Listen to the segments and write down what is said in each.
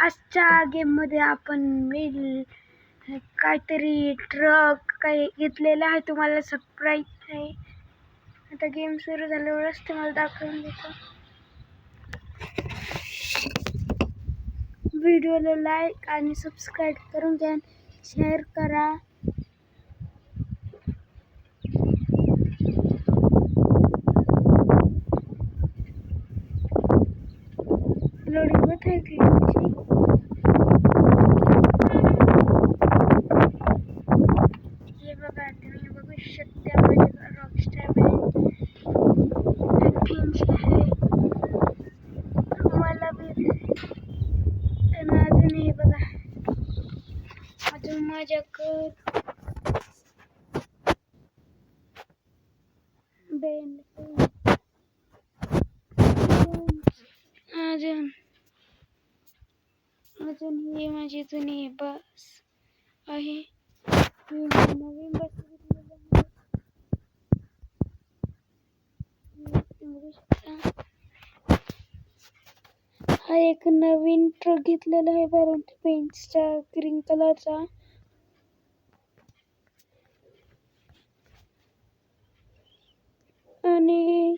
आजच्या गेममध्ये आपण काहीतरी ट्रक काही घेतलेला आहे, तुम्हाला सरप्राईज आहे. आता गेम सुरू झाल्यावरच तुम्हाला दाखवून देतो. व्हिडिओला लाईक आणि सबस्क्राईब करून घ्या, शेअर करा. लोडिंग होत आहे गेमची. हे बघा, तुम्ही बघू शकता माझ्या रॉकस्टार बँड आहे. तुम्हाला बी अजून हे बघा, अजून माझ्याकडे बँड अजून ही माझी जुनी बस आहे. नवीन बस हा एक नवीन ट्रक घेतलेला आहे परंतु पेंटचा ग्रीन कलरचा. आणि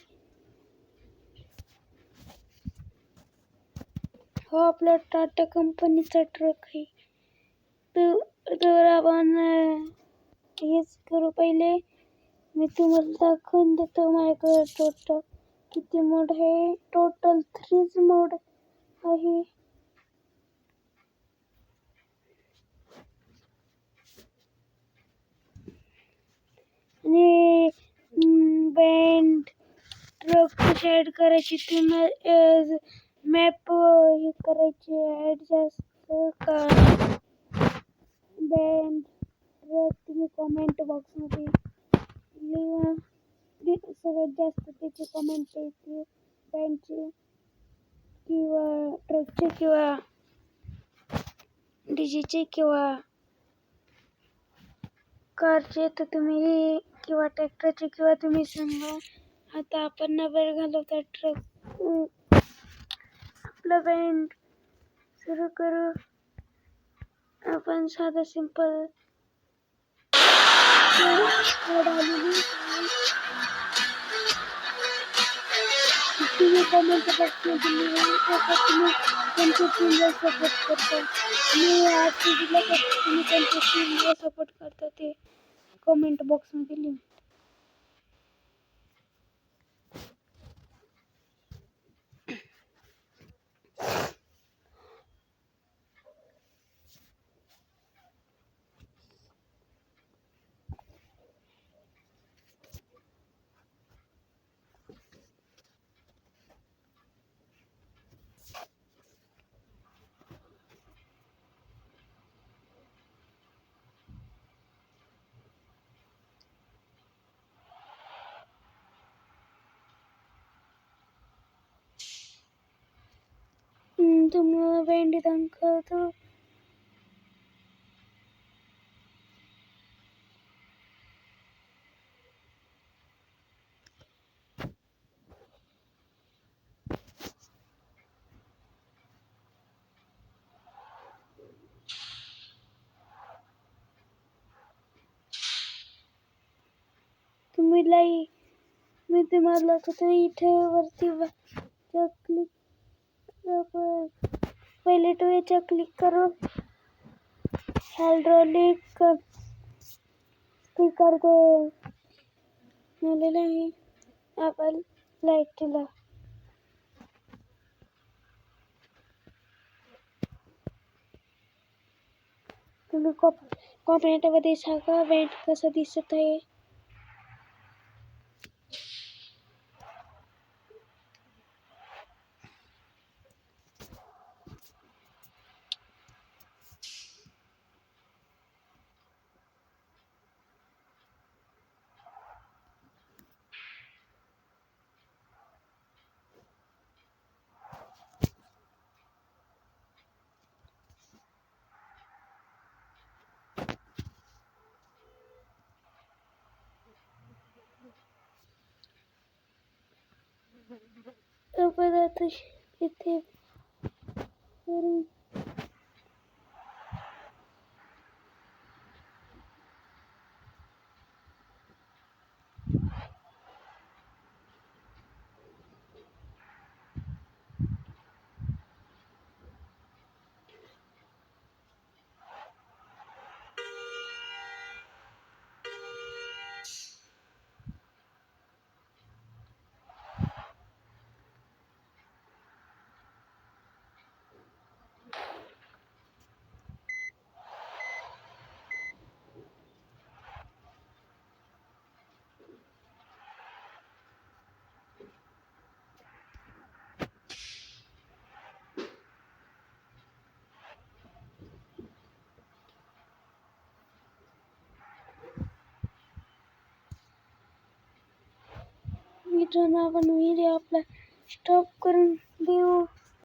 हा आपला टाटा कंपनीचा ट्रक आहे. तर आपण हेच करू. पहिले मी तुम्हाला दाखवून देतो माझ्याकडे टोटल किती मोड आहे. टोटल 3 मोड आहे. आणि बँड ट्रक कशी ॲड करायची ते मॅप हे करायचे ॲडजस्ट का बँड ट्रक तुम्ही कमेंट बॉक्समध्ये लिहा. सगळ्यात जास्त त्याची कमेंट येते बँडची किंवा ट्रकचे किंवा डीजेचे किंवा कारचे, तर तुम्ही किंवा ट्रॅक्टरचे किंवा तुम्ही सांगा. आता आपण नंबर घालवता ट्रक आपला बँड सुरू करू. आपण साधा सिंपल तुम्ही कमेंट बॉक्समध्ये लिहा तुम्ही कोणत्या टीमला सपोर्ट करता. मी आरसीबीला करतो. तुम्ही कोणत्या टीमला सपोर्ट करता ते कमेंट बॉक्समध्ये लिहा. तुम्हाला बँड दाखवतो. तुम्ही मी तुम्हाला इथे वरती क्लिक पहिले तो याच्या क्लिक करू. हायड्रोलिक स्पीकर झालेला आहे. आपण लाईटला तुम्ही कॉमेंटमध्ये सांगा बँड कसं दिसत आहे. आपण आता इथे इथून आपण व्हिडिओ आपला स्टॉप करून देऊ.